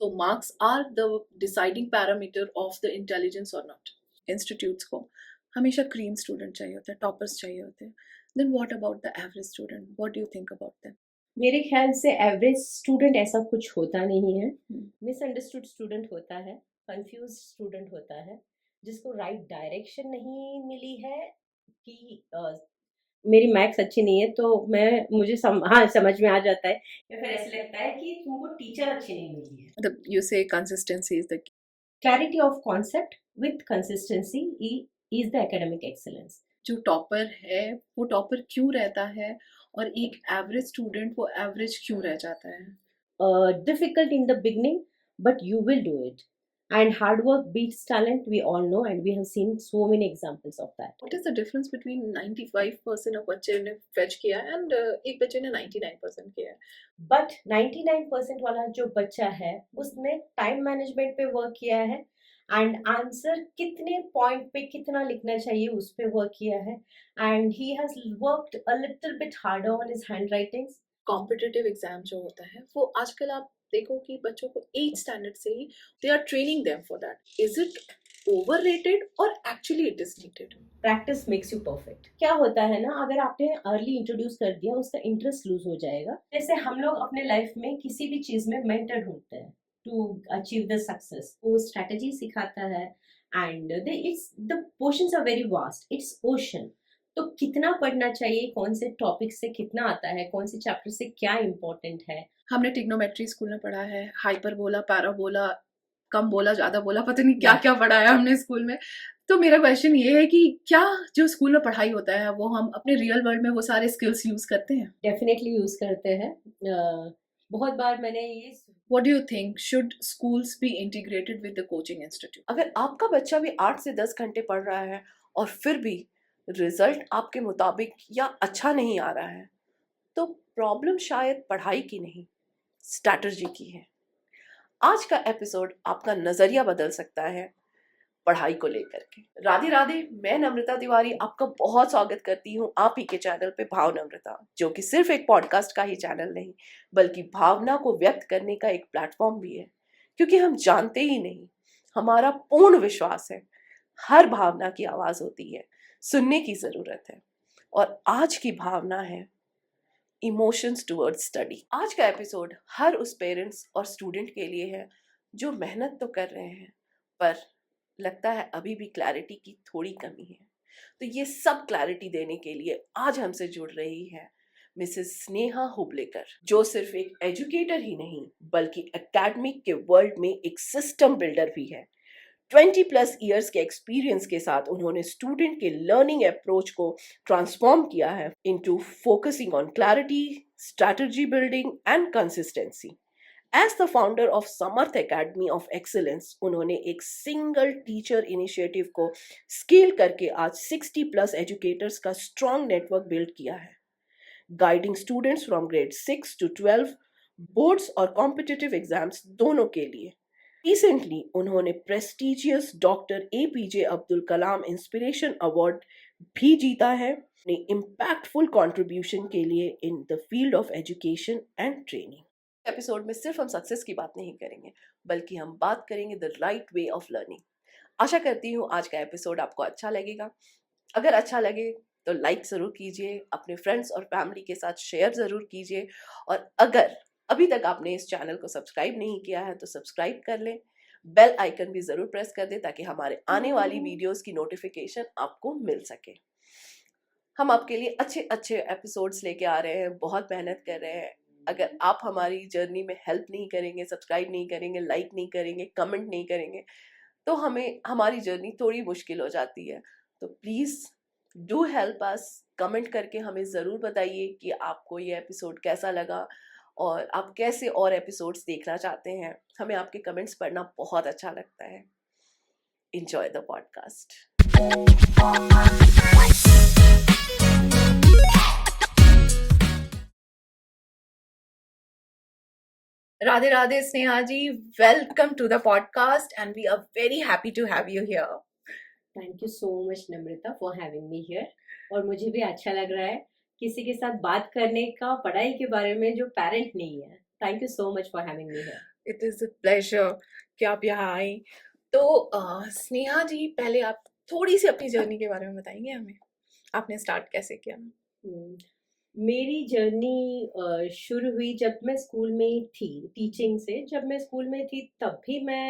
तो marks are the deciding parameter of the intelligence और not. Institutes को हमेशा क्रीम स्टूडेंट चाहिए होते हैं, टॉपर्स चाहिए होते हैं. Then what about the average student? What do you think about them? मेरे ख्याल से एवरेज स्टूडेंट ऐसा कुछ होता नहीं है. मिसअंडरस्टूड स्टूडेंट होता है, कंफ्यूज स्टूडेंट होता है, जिसको राइट डायरेक्शन नहीं मिली है कि मेरी मैथ्स अच्छी नहीं है तो मुझे हाँ समझ में आ जाता है, या फिर ऐसे लगता है कि तुमको टीचर अच्छी नहीं मिली है. You say consistency is the key. Clarity of concept with consistency is the academic excellence. जो टॉपर है वो टॉपर क्यों रहता है और एक एवरेज स्टूडेंट वो एवरेज क्यों रह जाता है? Difficult in the beginning, but you will do it. And hard work beats talent, we all know, and we have seen so many examples of that. What is the difference between 95% of बच्चे ने fetch किया है and एक बच्चे ने 99% किया है? But 99% वाला जो बच्चा है उसने टाइम मैनेजमेंट पे वर्क किया है एंड आंसर कितने पॉइंट पे कितना लिखना चाहिए उस पे वर्क किया है, and he has worked a little bit harder on his handwritings. Competitive exam जो होता है वो आजकल आप देखो कि बच्चों को 8th स्टैंडर्ड से ही they are training them for that. Is it overrated or actually it is needed? Practice makes you perfect. क्या होता है ना, अगर आपने अर्ली इंट्रोड्यूस कर दिया उसका इंटरेस्ट लूज हो जाएगा. जैसे हम लोग अपने लाइफ में किसी भी चीज में मेंटर ढूंढते हैं टू अचीव द सक्सेस. वो स्ट्रेटेजी सिखाता है and it's the portions are very vast, it's ocean. तो कितना पढ़ना चाहिए, कौन से टॉपिक से कितना आता है, कौन से चैप्टर से क्या इम्पोर्टेंट है. हमने ट्रिग्नोमेट्री स्कूल में पढ़ा है, हाइपरबोला, पैराबोला, कम बोला ज्यादा बोला, पता नहीं क्या क्या पढ़ा है हमने स्कूल में. तो मेरा क्वेश्चन ये है कि क्या जो स्कूल में पढ़ाई होता है वो हम अपने रियल वर्ल्ड में वो सारे स्किल्स यूज करते हैं? डेफिनेटली यूज करते हैं. बहुत बार मैंने ये. What do you think? Should schools be integrated with the coaching institute? अगर आपका बच्चा भी 8 से 10 घंटे पढ़ रहा है और फिर भी रिजल्ट आपके मुताबिक या अच्छा नहीं आ रहा है, तो प्रॉब्लम शायद पढ़ाई की नहीं, स्ट्रैटेजी की है. आज का एपिसोड आपका नजरिया बदल सकता है पढ़ाई को लेकर के. राधे राधे, मैं नम्रता तिवारी आपका बहुत स्वागत करती हूँ आप ही के चैनल पे भाव नम्रता, जो कि सिर्फ एक पॉडकास्ट का ही चैनल नहीं बल्कि भावना को व्यक्त करने का एक प्लेटफॉर्म भी है. क्योंकि हम जानते ही नहीं, हमारा पूर्ण विश्वास है हर भावना की आवाज होती है, सुनने की जरूरत है. और आज की भावना है इमोशंस टुवर्ड्स स्टडी. आज का एपिसोड हर उस पेरेंट्स और स्टूडेंट के लिए है जो मेहनत तो कर रहे हैं पर लगता है अभी भी क्लैरिटी की थोड़ी कमी है. तो ये सब क्लैरिटी देने के लिए आज हमसे जुड़ रही है मिसेस स्नेहा हुबलेकर, जो सिर्फ एक एजुकेटर ही नहीं बल्कि एकेडमिक के वर्ल्ड में एक सिस्टम बिल्डर भी है. 20+ ईयर्स के एक्सपीरियंस के साथ उन्होंने स्टूडेंट के लर्निंग अप्रोच को ट्रांसफॉर्म किया है into focusing on clarity, strategy building and consistency. As the founder of Samarth academy of excellence, उन्होंने एक सिंगल टीचर इनिशिएटिव को स्केल करके आज 60+ एजुकेटर्स का स्ट्रॉन्ग नेटवर्क बिल्ड किया है, guiding students from grade 6 to 12 boards और कॉम्पिटिटिव एग्जाम्स दोनों के लिए. रिसेंटली उन्होंने prestigious doctor APJ Abdul Kalam inspiration award भी जीता है अपने इम्पैक्टफुल कंट्रीब्यूशन के लिए in the field of education and training. Episode में सिर्फ हम सक्सेस की बात नहीं करेंगे बल्कि हम बात करेंगे the right way of learning. आशा करती हूँ आज का एपिसोड आपको अच्छा लगेगा. अगर अच्छा लगे तो लाइक ज़रूर कीजिए, अपने फ्रेंड्स और फैमिली के साथ शेयर ज़रूर कीजिए, और अगर अभी तक आपने इस चैनल को सब्सक्राइब नहीं किया है तो सब्सक्राइब कर लें. बेल आइकन भी ज़रूर प्रेस कर दें ताकि हमारे आने वाली वीडियोस की नोटिफिकेशन आपको मिल सके. हम आपके लिए अच्छे अच्छे एपिसोड्स लेके आ रहे हैं, बहुत मेहनत कर रहे हैं. अगर आप हमारी जर्नी में हेल्प नहीं करेंगे, सब्सक्राइब नहीं करेंगे, लाइक नहीं करेंगे, कमेंट नहीं करेंगे, तो हमें हमारी जर्नी थोड़ी मुश्किल हो जाती है. तो please do help us. Comment करके हमें ज़रूर बताइए कि आपको ये एपिसोड कैसा लगा और आप कैसे और एपिसोड्स देखना चाहते हैं. हमें आपके कमेंट्स पढ़ना बहुत अच्छा लगता है. Enjoy the podcast. Radhe Radhe Sneha ji, welcome to the podcast and we are very happy to have you here. Thank you so much Namrata for having me here. और मुझे भी अच्छा लग रहा है किसी के साथ बात करने का पढ़ाई के बारे में जो पेरेंट नहीं है. Thank you so much for having me here. It is a pleasure कि आप यहाँ आई। तो स्नेहा जी, पहले आप थोड़ी सी अपनी जर्नी के बारे में बताएंगे हमें, आपने स्टार्ट कैसे किया? हम्म, मेरी जर्नी शुरू हुई जब मैं स्कूल में थी, टीचिंग से। जब मैं स्कूल में थी तब भी मैं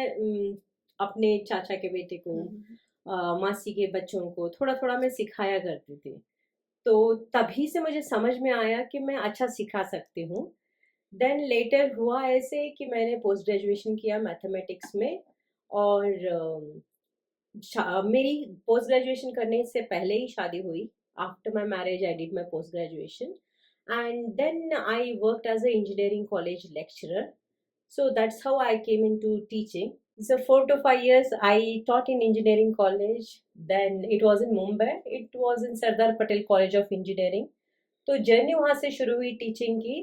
अपने चाचा के बेटे को, हम्म, मासी के बच्चों को थोड़ा थोड़ा मैं सिखाया करती थी। तो तभी से मुझे समझ में आया कि मैं अच्छा सिखा सकती हूँ। देन लेटर हुआ ऐसे कि मैंने पोस्ट ग्रेजुएशन किया मैथमेटिक्स में। और मेरी पोस्ट ग्रेजुएशन करने से पहले ही शादी हुई। After my marriage I did my post graduation and then I worked as a engineering college lecturer. So that's how I came into teaching. So 4 to 5 years I taught in engineering college. Then it was in Mumbai. It was in Sardar Patel College of Engineering. तो journey वहाँ से शुरू हुई teaching की।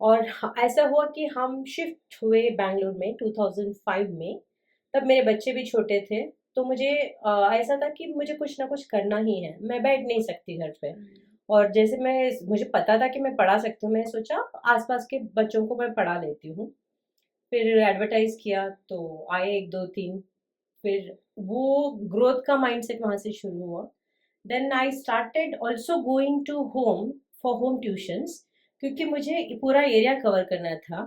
और ऐसा हुआ कि हम शिफ्ट हुए बैंगलोर में 2005 में। तब मेरे बच्चे भी छोटे थे। तो मुझे ऐसा था कि मुझे कुछ ना कुछ करना ही है, मैं बैठ नहीं सकती घर पे। और जैसे मुझे पता था कि मैं पढ़ा सकती हूँ, मैंने सोचा आसपास के बच्चों को मैं पढ़ा लेती हूँ। फिर एडवर्टाइज किया तो आए एक दो तीन। फिर वो ग्रोथ का माइंडसेट वहाँ से शुरू हुआ। Then I started also going to home for home tuitions, क्योंकि मुझे पूरा एरिया कवर करना था,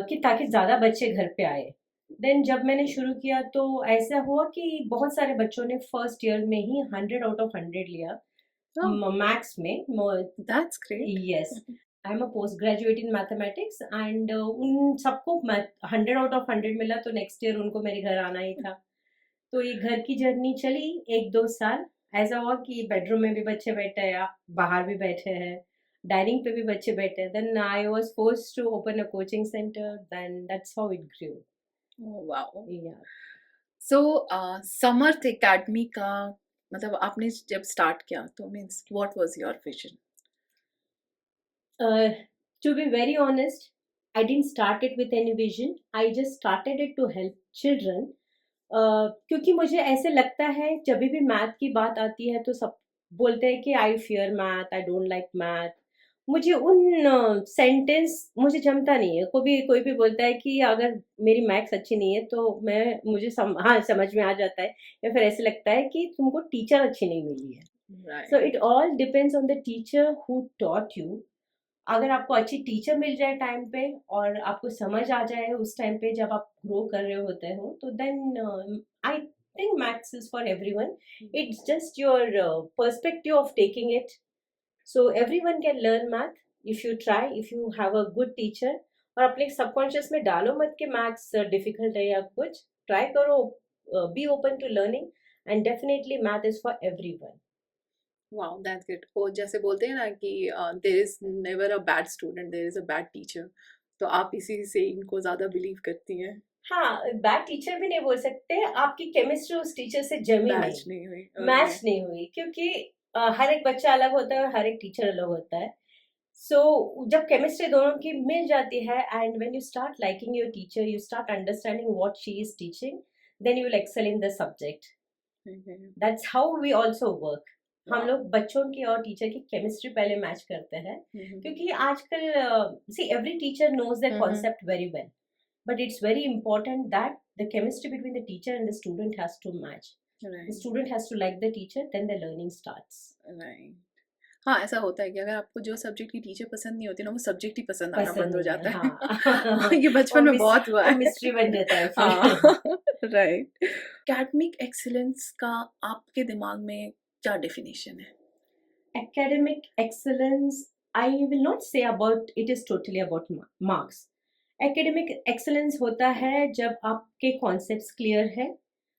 कि ताकि ज़्यादा बच्चे घर पे आए। देन जब मैंने शुरू किया तो ऐसा हुआ कि बहुत सारे बच्चों ने फर्स्ट ईयर में ही 100 आउट ऑफ 100 लिया मैथ्स में। That's great. Yes, I am a post graduate in mathematics and उन सबको 100 आउट ऑफ 100 मिला। तो नेक्स्ट ईयर उनको मेरे घर आना ही था। तो ये घर की जर्नी चली 1-2 साल। ऐसा हुआ कि बेडरूम में भी बच्चे बैठे हैं, बाहर भी बैठे हैं, डाइनिंग पे भी बच्चे बैठे हैं। Then I was forced to open a coaching centre. Then that's how it grew. Wow. Yeah so Samarth academy का मतलब आपने जब स्टार्ट किया तो means what was your vision? to be very honest, I didn't start it with any vision. I just started it to help children. क्योंकि मुझे ऐसे लगता है जब भी मैथ की बात आती है तो सब बोलते हैं कि I fear math, I don't like math. मुझे उन सेंटेंस मुझे जमता नहीं है। कोई भी बोलता है कि अगर मेरी मैथ्स अच्छी नहीं है तो हाँ समझ में आ जाता है, या फिर ऐसे लगता है कि तुमको टीचर अच्छी नहीं मिली है। So right. It all depends on the teacher who taught you. अगर आपको अच्छी टीचर मिल जाए टाइम पे और आपको समझ आ जाए उस टाइम पे जब आप ग्रो कर रहे होते हो, तो then I think maths is for everyone. It's just your perspective of taking it. So everyone can learn math if you try, if you have a good teacher. और अपने सबकॉन्शियस में डालो मत कि मैथ्स डिफिकल्ट है या कुछ। Try करो, be open to learning, and definitely math is for everyone. Wow, that's good. वो जैसे बोलते हैं ना कि there is never a bad student, there is a bad teacher. तो आप इसी से इनको ज्यादा बिलीव करती हैं? हाँ, बैड टीचर भी नहीं बोल सकते। आपकी केमिस्ट्री उस टीचर से जमी नहीं, मैच नहीं हुई। मैच नहीं हुई, क्योंकि हर एक बच्चा अलग होता है और हर एक टीचर अलग होता है। सो जब केमिस्ट्री दोनों की मिल जाती है and when you start liking your teacher, you start understanding what she is teaching, then you will excel in the subject. That's how we also work. हम लोग बच्चों की और टीचर की केमिस्ट्री पहले मैच करते हैं, क्योंकि आजकल see every teacher knows the concept very well, but it's very important that the chemistry between the teacher and the student has to match. The student has to like the teacher, then the learning starts. Right. हाँ, ऐसा होता है कि अगर आपको जो subject की teacher पसंद नहीं होती ना, वो सब्जेक्ट ही पसंद आना पसंद बंद हो नहीं है, जाता है। हाँ. ये बचपन में बहुत हुआ वो है। मिस्ट्री बन जाता है फिर. हाँ, राइट। एकेडमिक एक्सीलेंस का आपके दिमाग में क्या डेफिनेशन है? Academic excellence, I will not say about it is totally about marks. Academic excellence होता है जब आपके concepts clear है,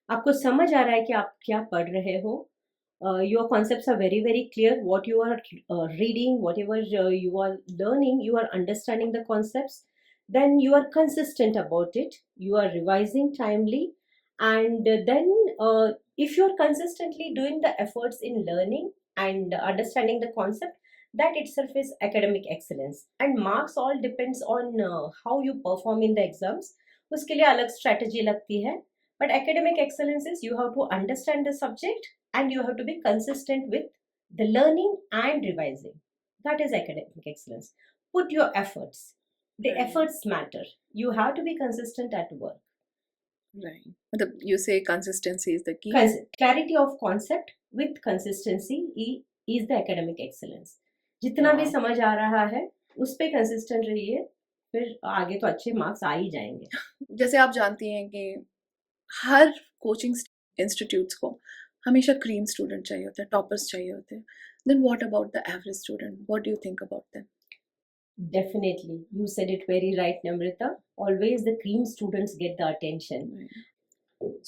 आपको समझ आ रहा है कि आप क्या पढ़ रहे हो. Your concepts are very very clear. What you are reading, whatever you are learning, you are understanding the concepts. Then you are consistent about it. You are revising timely, and then if you are consistently doing the efforts in learning and understanding the concept, that itself is academic excellence. And marks all depends on how you perform in the exams. उसके लिए अलग strategy लगती है. But academic excellence is you have to understand the subject and you have to be consistent with the learning and revising. That is academic excellence. Put your efforts. The Right. efforts matter. You have to be consistent at work. Right. मतलब you say consistency is the key. Clarity of concept with consistency is the academic excellence. जितना भी हाँ। समझ आ रहा है उस पे consistent रहिए, फिर आगे तो अच्छे मार्क्स आ ही जाएंगे. जैसे आप जानती हैं कि हर कोचिंग इंस्टीट्यूट्स को हमेशा क्रीम स्टूडेंट चाहिए होते हैं, टॉपर्स चाहिए होते हैं. Then what about the average student? What do you think about them? Definitely, you said it very right, Namrita. Always the cream students get the attention.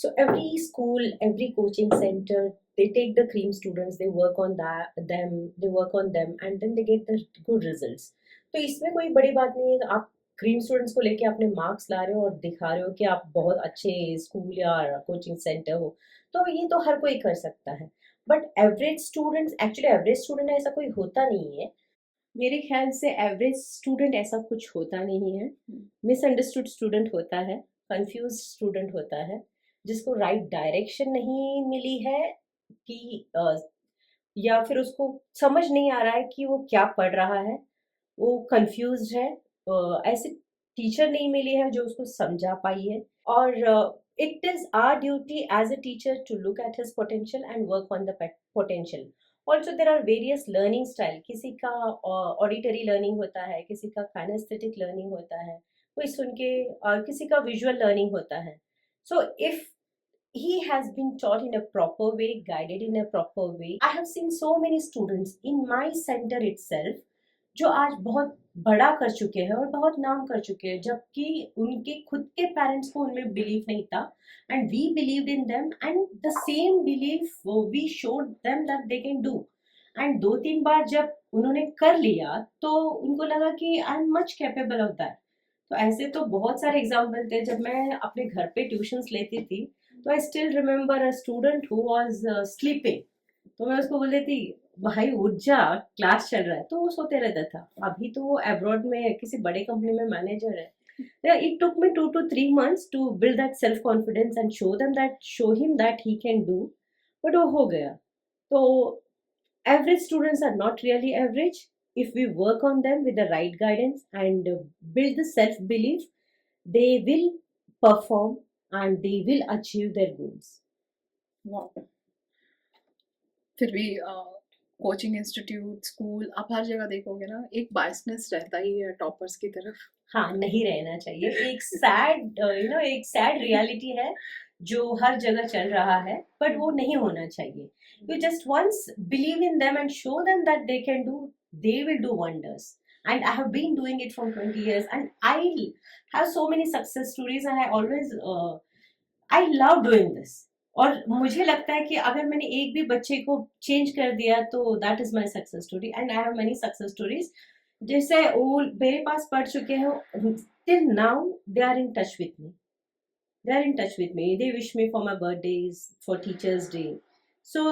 So every school, every coaching center, they take the cream students, they work on them, and then they get the good results. तो इसमें कोई बड़ी बात नहीं है कि आप cream students को लेके अपने मार्क्स ला रहे हो और दिखा रहे हो कि आप बहुत अच्छे स्कूल या कोचिंग सेंटर हो, तो ये तो हर कोई कर सकता है. But average students, actually average student ऐसा कोई होता नहीं है. मेरे ख्याल से एवरेज स्टूडेंट ऐसा कुछ होता नहीं है. मिसअंडरस्टूड स्टूडेंट होता है, कंफ्यूज स्टूडेंट होता है, जिसको राइट डायरेक्शन नहीं मिली है कि या फिर उसको समझ नहीं आ रहा है कि वो क्या पढ़ रहा है, वो कंफ्यूज है, ऐसे टीचर नहीं मिली है जो उसको समझा पाई है. और it is our duty as a teacher to look at his potential and work on the potential. Also there are various learning style. किसी का ऑडिटरी लर्निंग होता है, किसी का काइनेस्थेटिक लर्निंग होता है, कोई सुन के, और किसी का विजुअल लर्निंग होता है. So if he has been taught in a proper way, guided in a proper way. I have seen so many students in my center itself जो आज बहुत बड़ा कर चुके हैं और बहुत नाम कर चुके हैं, जबकि उनके खुद के पेरेंट्स को उनमें बिलीव नहीं था, and we believed in them, and the same belief we showed them that they can do. And 2-3 बार जब उन्होंने कर लिया तो उनको लगा कि I am much capable of that. तो ऐसे तो बहुत सारे एग्जाम्पल थे. जब मैं अपने घर पे ट्यूशंस लेती थी तो I still remember a student who was sleeping. तो मैं उसको बोलती थी, भाई उठ जा, क्लास चल रहा है, तो वो सोते रहता था. अभी तो वो अब्रॉड में किसी बड़े कंपनी में मैनेजर है. It took me 2 to 3 months to build that self confidence and show him that he can do. But वो हो गया. तो average students are not really average. If we work on them with the right guidance and build the self belief, they will perform and they will achieve their goals. Wow. फिर भी coaching institute, school, आप हर जगह देखोगे ना, एक biasness रहता ही है toppers की तरफ. हाँ, नहीं रहना चाहिए. एक सैड रियलिटी है जो हर जगह चल रहा है, बट वो नहीं होना चाहिए. You just once believe in them and show them that they will do wonders. And I have been doing it for 20 years and I have so many success stories and I love doing this. और मुझे लगता है कि अगर मैंने एक भी बच्चे को चेंज कर दिया तो that is my success story. And I have many success stories. जैसे वो मेरे पास पढ़ चुके हैं, till now they are in touch with me. They wish me for my birthdays, for teachers day. So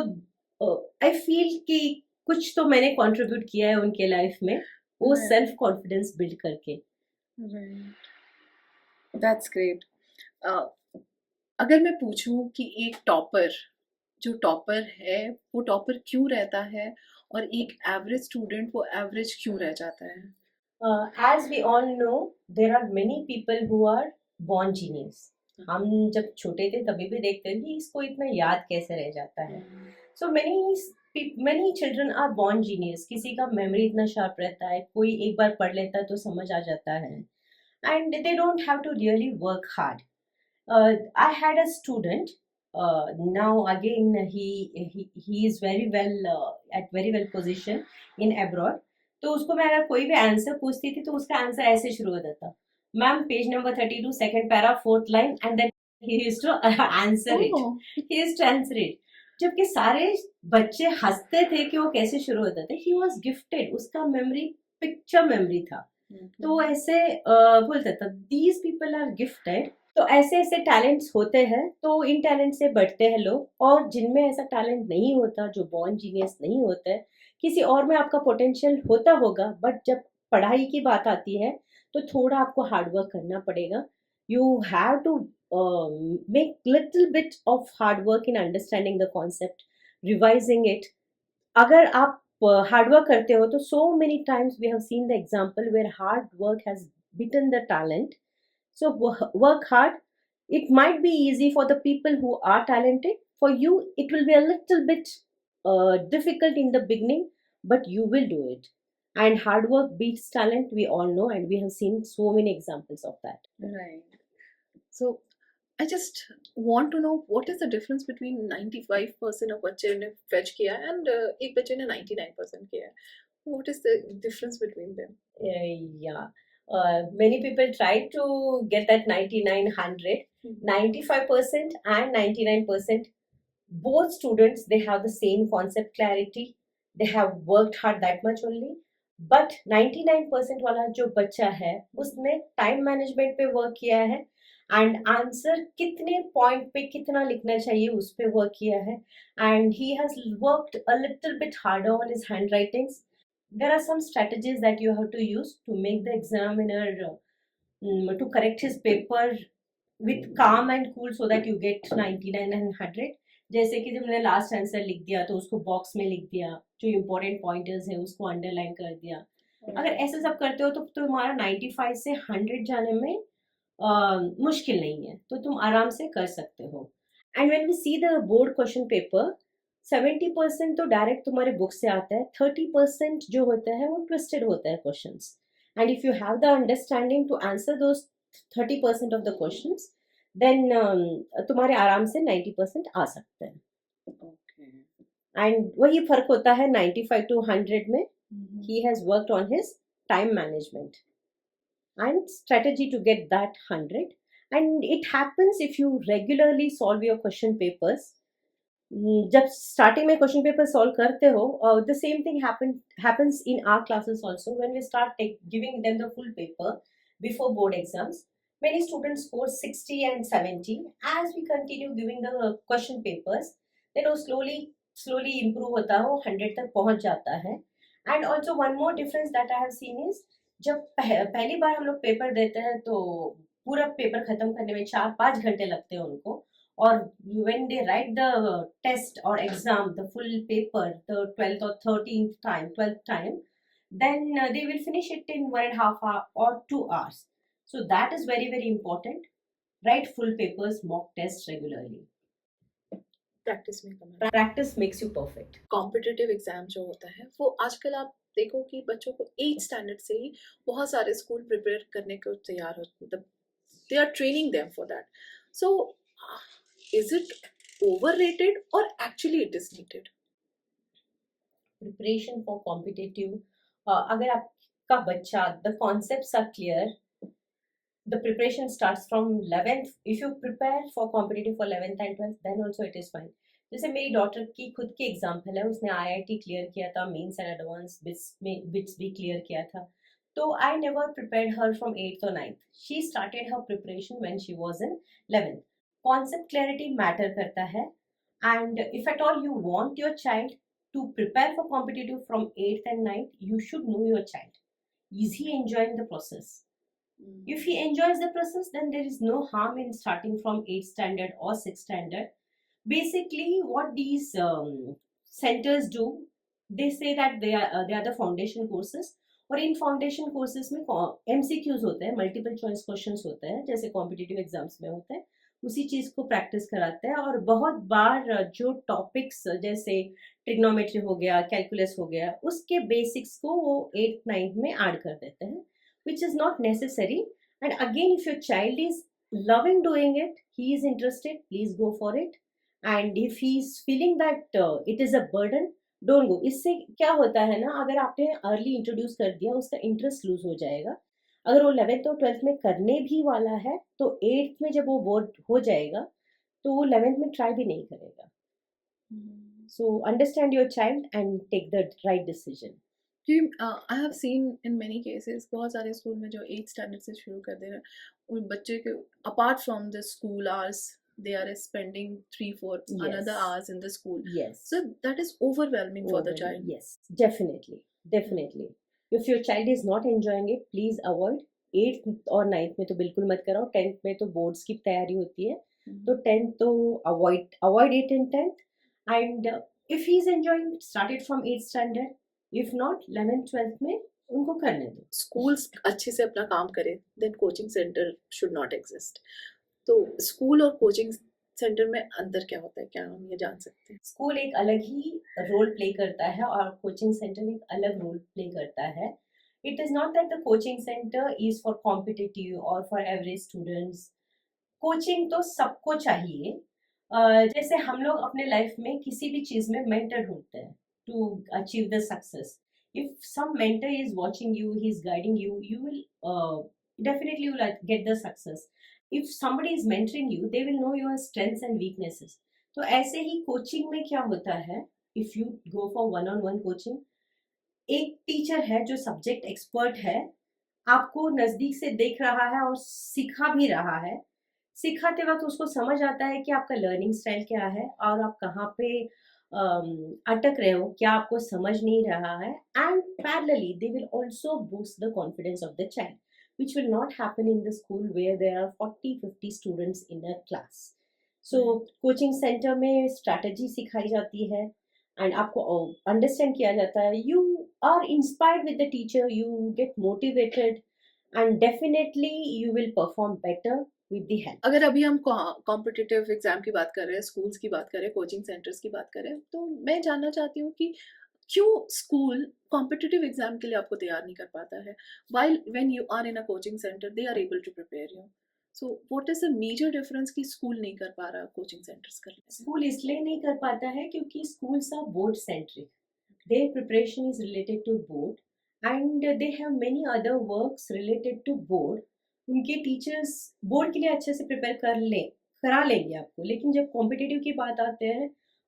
I feel कि कुछ तो मैंने कंट्रीब्यूट किया है उनके लाइफ में, वो सेल्फ कॉन्फिडेंस बिल्ड करके. That's great. अगर मैं पूछूं कि एक टॉपर, जो टॉपर है वो टॉपर क्यों रहता है और एक एवरेज स्टूडेंट वो एवरेज क्यों रह जाता है? As we all know, there are many people who are born genius. हम जब छोटे थे तभी भी देखते थे कि इसको इतना याद कैसे रह जाता है. So many children are born genius. किसी का मेमोरी इतना शार्प रहता है, कोई एक बार पढ़ लेता है तो समझ आ जाता है, and they don't have to really work hard. I had a student. Now again, he is very well at very well position in abroad. तो उसको मैं अगर कोई भी आंसर पूछती थी तो उसका आंसर ऐसे शुरू होता था, ma'am page number 32 second para 4th line, and then he used to answer it, he used to answer it. जबकि सारे बच्चे हंसते थे कि वो कैसे शुरू होता था. ही वाज गिफ्टेड, उसका मेमोरी पिक्चर मेमोरी था. तो ऐसे बोलता था, दीज पीपल आर गिफ्टेड. तो ऐसे ऐसे टैलेंट्स होते हैं, तो इन टैलेंट से बढ़ते हैं लोग. और जिनमें ऐसा टैलेंट नहीं होता, जो बॉर्न जीनियस नहीं होता है, किसी और में आपका पोटेंशियल होता होगा, बट जब पढ़ाई की बात आती है तो थोड़ा आपको हार्डवर्क करना पड़ेगा. You have to make little bit of hard work in understanding the concept, revising it. अगर आप हार्डवर्क करते हो तो so many times we have seen the example where hard work has beaten the talent. So work hard. It might be easy for the people who are talented. For you, it will be a little bit difficult in the beginning, but you will do it. And hard work beats talent, we all know, and we have seen so many examples of that. Right. So I just want to know what is the difference between 95% of बच्चे ने fetch किया है and एक बच्चे ने 99% किया है. What is the difference between them? Yeah. Many people try to get that 99, 95% and 99%. Both students, they have the same concept clarity. They have worked hard that much only. But 99% वाला जो बच्चा है उसने टाइम मैनेजमेंट पे work किया है and answer कितने point पे कितना लिखना चाहिए उस पे वर्क किया है and he has worked a little bit harder on his hand writings. There are some strategies that you have to use to make the examiner to correct his paper with calm and cool so that you get 99 and 100. जैसे कि जब मैंने last answer लिख दिया तो उसको box में लिख दिया, जो इम्पोर्टेंट पॉइंटर्स है उसको अंडरलाइन कर दिया. अगर ऐसे सब करते हो तो तुम्हारा 95 से 100 जाने में मुश्किल नहीं है, तो तुम आराम से कर सकते हो. And when we see the board question paper, 70% तो डायरेक्ट तुम्हारे बुक से आता है, 30% जो होता है वो ट्विस्टेड होता है questions. And if you have the understanding to answer those 30% of the questions, then तुम्हारे आराम से 90% आ सकते हैं. Okay. एंड वही फर्क होता है 95 to 100 में. He has worked on his time management and strategy to get that 100. And it happens if you regularly solve your question papers. जब स्टार्टिंग में क्वेश्चन पेपर सॉल्व करते हो, the same thing happens in our classes also. When we start giving them the full paper before board exams, many students score 60 and 70. As we continue giving the question papers, then वो slowly improve होता है, वो 100 तक पहुंच जाता है. And also one more difference that I have seen is, जब पहली बार हम लोग पेपर देते हैं तो पूरा पेपर खत्म करने में 4-5 घंटे लगते हैं उनको. Or when they write the test or exam, the full paper, the 12th or 12th time, then they will finish it in 1.5 hour or 2 hours. So that is very, very important. Write full papers, mock tests regularly. Practice में करना. Practice makes you perfect. Competitive exam जो होता है वो आजकल आप देखो कि बच्चों को 8th स्टैंडर्ड से ही बहुत सारे स्कूल प्रिपेयर करने को तैयार होते हैं. They are training them for that. So is it overrated or actually it is needed? Preparation for competitive, अगर आपका बच्चा, the concepts are clear, the preparation starts from 11th. If you prepare for competitive for 11th and 12th, then also it is fine. जैसे मेरी daughter की खुद की example है, उसने IIT क्लियर किया था, मेंस एंड एडवांस बिट्स भी क्लियर किया था. तो I never prepared her from 8th or 9th. She started her preparation when she was in 11th. Concept clarity matter करता है. And if at all you want your child to prepare for competitive from 8th and 9th, you should know your child. Is he enjoying the process? If he enjoys the process, then there is no harm in starting from 8th standard or 6th standard. Basically, what these centers do, they say that they are the foundation courses. और इन foundation courses में MCQs होते हैं, multiple choice questions होते हैं, जैसे competitive exams में होते हैं. उसी चीज़ को प्रैक्टिस कराते हैं. और बहुत बार जो टॉपिक्स जैसे ट्रिग्नोमेट्री हो गया, कैलकुलस हो गया, उसके बेसिक्स को वो 8th 9th में ऐड कर देते हैं, which is not necessary. And again, if your child is loving doing it, he is interested, please go for it. And if he is feeling that it is a burden, don't go. इससे क्या होता है ना, अगर आपने early introduce कर दिया, उसका इंटरेस्ट लूज हो जाएगा. अगर वो 11th और 12th में करने भी वाला है तो 8th में जब वो बोर्ड हो जाएगा तो वो 11th में ट्राई भी नहीं करेगा. So understand your child and take the right decision. I have seen in many cases, बहुत सारे स्कूल में जो 8th स्टैंडर्ड से शुरू कर दे रहे हैं, उन बच्चे के apart from the school hours they are spending 3-4 another hours in the school. Yes. So that is overwhelming for the child. Yes, definitely. If your child is not enjoying it, please avoid. 8th और 9th में तो बिल्कुल मत कराओ. 10th में तो boards की तैयारी होती है, तो 10th तो avoid it in 10th. And if he is enjoying, start it from 8th standard. If not, 11th 12th में उनको करने दो। स्कूल्स अच्छे से अपना काम करें, then coaching centre should not exist. तो स्कूल और कोचिंग सेंटर में अंतर क्या होता है, क्या हम ये जान सकते हैं? स्कूल एक अलग ही रोल प्ले करता है और कोचिंग सेंटर एक अलग रोल प्ले करता है। It is not that the coaching centre is for competitive और फॉर एवरेज स्टूडेंट्स। कोचिंग तो सबको चाहिए। जैसे हम लोग अपने लाइफ में किसी भी चीज में मेंटर ढूंढते हैं to achieve the success. If some mentor is watching you, he is guiding you, you will definitely you will get the success. If somebody is mentoring you, they will know your strengths and weaknesses. तो ऐसे ही coaching में क्या होता है, if you go for one on one coaching, एक teacher है जो subject expert है, आपको नजदीक से देख रहा है और सिखा भी रहा है। सिखाते वक्त उसको समझ आता है कि आपका लर्निंग स्टाइल क्या है और आप कहाँ पे अटक रहे हो, क्या आपको समझ नहीं रहा है। And parallelly they will also boost the confidence of the child, which will not happen in the school where there are 40-50 students in a class. So coaching center में strategy सिखाई जाती है and आपको understand किया जाता है। You are inspired with the teacher, you get motivated and definitely you will perform better with the help. अगर अभी हम कॉम्पिटिटिव एग्जाम की बात कर रहे हैं, स्कूल्स की बात कर रहे हैं, कोचिंग सेंटर्स की बात कर रहे हैं, तो मैं जानना चाहती हूँ कि क्यों स्कूल कॉम्पिटिटिव एग्जाम के लिए आपको तैयार नहीं कर पाता है, while when you are in a coaching center they are able to prepare you. So what is the major difference कि स्कूल नहीं कर पा रहा, कोचिंग सेंटर्स कर रहे हैं? स्कूल इसलिए नहीं कर पाता है क्योंकि schools are board centric. Their preparation is related to board and they have many other works related to board. उनके टीचर्स बोर्ड के लिए अच्छे से प्रिपेयर करा लेंगे आपको, लेकिन जब कॉम्पिटिटिव की बात